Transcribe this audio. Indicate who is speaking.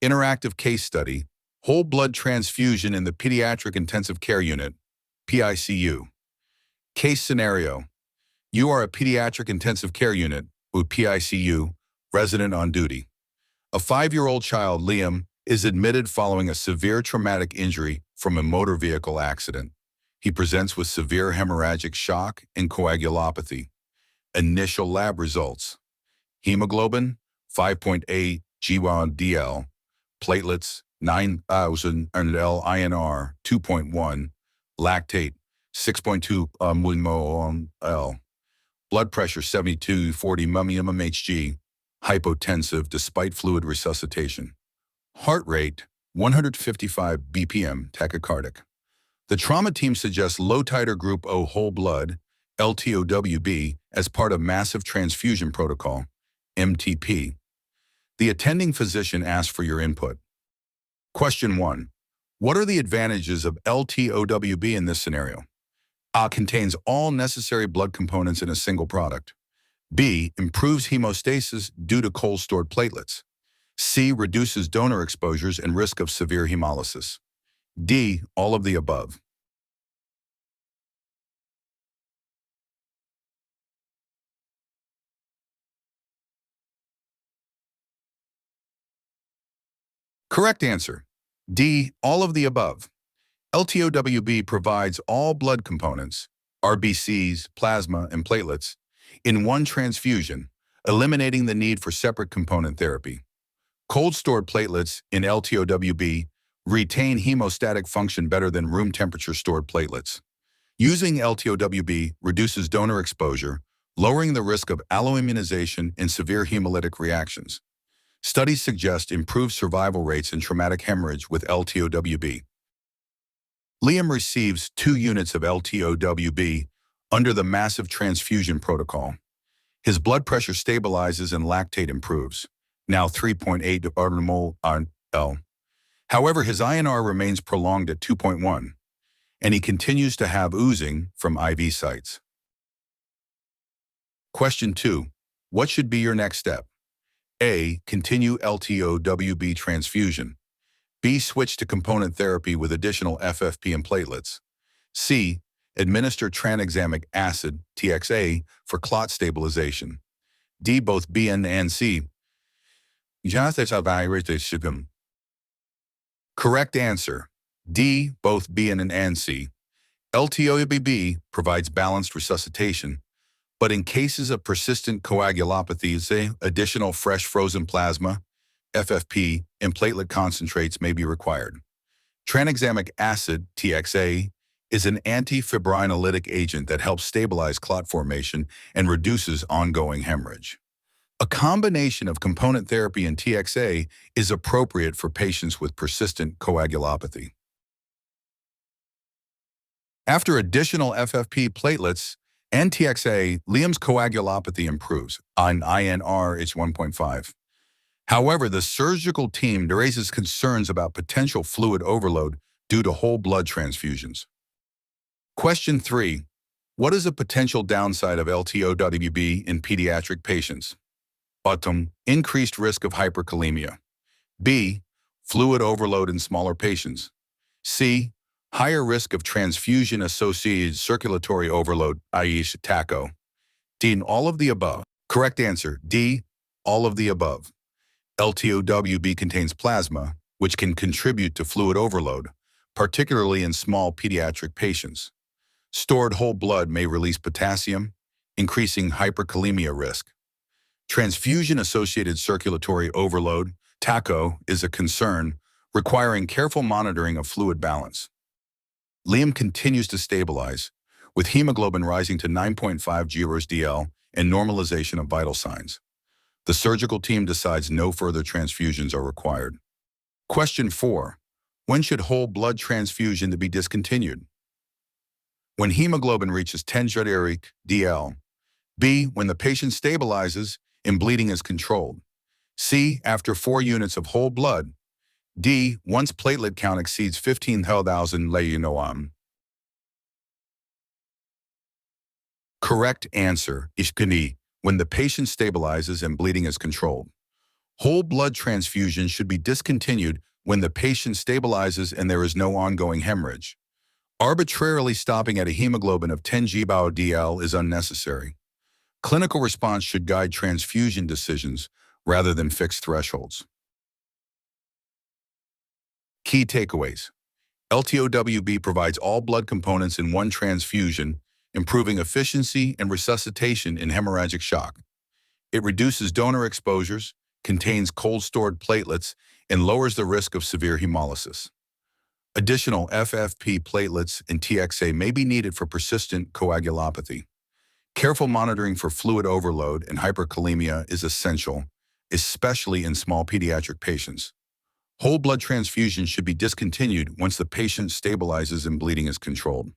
Speaker 1: Interactive case study, whole blood transfusion in the Pediatric Intensive Care Unit, PICU. Case scenario, you are a Pediatric Intensive Care Unit, or PICU, resident on duty. A 5-year-old child, Liam, is admitted following a severe traumatic injury from a motor vehicle accident. He presents with severe hemorrhagic shock and coagulopathy. Initial lab results: hemoglobin 5.8 G1DL, platelets 9,000 and INR 2.1, lactate 6.2 mmol, blood pressure 72/40 mmHg, hypotensive despite fluid resuscitation. Heart rate 155 BPM, tachycardic. The trauma team suggests low titer group O whole blood, LTOWB, as part of massive transfusion protocol, MTP. The attending physician asks for your input. Question 1. What are the advantages of LTOWB in this scenario? A. Contains all necessary blood components in a single product. B. Improves hemostasis due to cold stored platelets. C. Reduces donor exposures and risk of severe hemolysis. D. All of the above. Correct answer. D. All of the above. LTOWB provides all blood components, RBCs, plasma, and platelets, in one transfusion, eliminating the need for separate component therapy. Cold-stored platelets in LTOWB retain hemostatic function better than room temperature stored platelets. Using LTOWB reduces donor exposure, lowering the risk of alloimmunization and severe hemolytic reactions. Studies suggest improved survival rates in traumatic hemorrhage with LTOWB. Liam receives 2 units of LTOWB under the massive transfusion protocol. His blood pressure stabilizes and lactate improves, now 3.8 mmol. However, his INR remains prolonged at 2.1, and he continues to have oozing from IV sites. Question 2. What should be your next step? A. Continue LTOWB transfusion. B. Switch to component therapy with additional FFP and platelets. C. Administer tranexamic acid, TXA, for clot stabilization. D. Both B and C. Correct answer. D. Both B and C. LTOWB provides balanced resuscitation, but in cases of persistent coagulopathy, additional fresh frozen plasma, FFP, and platelet concentrates may be required. Tranexamic acid, TXA, is an antifibrinolytic agent that helps stabilize clot formation and reduces ongoing hemorrhage. A combination of component therapy and TXA is appropriate for patients with persistent coagulopathy. After additional FFP, platelets, and TXA, Liam's coagulopathy improves. On INR, it's 1.5. However, the surgical team raises concerns about potential fluid overload due to whole blood transfusions. Question 3. What is a potential downside of LTOWB in pediatric patients? Increased risk of hyperkalemia. B. Fluid overload in smaller patients. C. Higher risk of transfusion-associated circulatory overload, i.e. TACO. D. All of the above. Correct answer. D. All of the above. LTOWB contains plasma, which can contribute to fluid overload, particularly in small pediatric patients. Stored whole blood may release potassium, increasing hyperkalemia risk. Transfusion-associated circulatory overload, TACO, is a concern, requiring careful monitoring of fluid balance. Liam continues to stabilize, with hemoglobin rising to 9.5 GROS-DL and normalization of vital signs. The surgical team decides no further transfusions are required. Question 4. When should whole blood transfusion be discontinued? When hemoglobin reaches 10 GROS-DL. B. When the patient stabilizes and bleeding is controlled. C. After 4 units of whole blood. D. Once platelet count exceeds 15,000 LUM. Correct answer is when the patient stabilizes and bleeding is controlled. Whole blood transfusion should be discontinued when the patient stabilizes and there is no ongoing hemorrhage. Arbitrarily stopping at a hemoglobin of 10 g/dl is unnecessary. Clinical response should guide transfusion decisions rather than fixed thresholds. Key takeaways. LTOWB provides all blood components in one transfusion, improving efficiency and resuscitation in hemorrhagic shock. It reduces donor exposures, contains cold-stored platelets, and lowers the risk of severe hemolysis. Additional FFP platelets and TXA may be needed for persistent coagulopathy. Careful monitoring for fluid overload and hyperkalemia is essential, especially in small pediatric patients. Whole blood transfusion should be discontinued once the patient stabilizes and bleeding is controlled.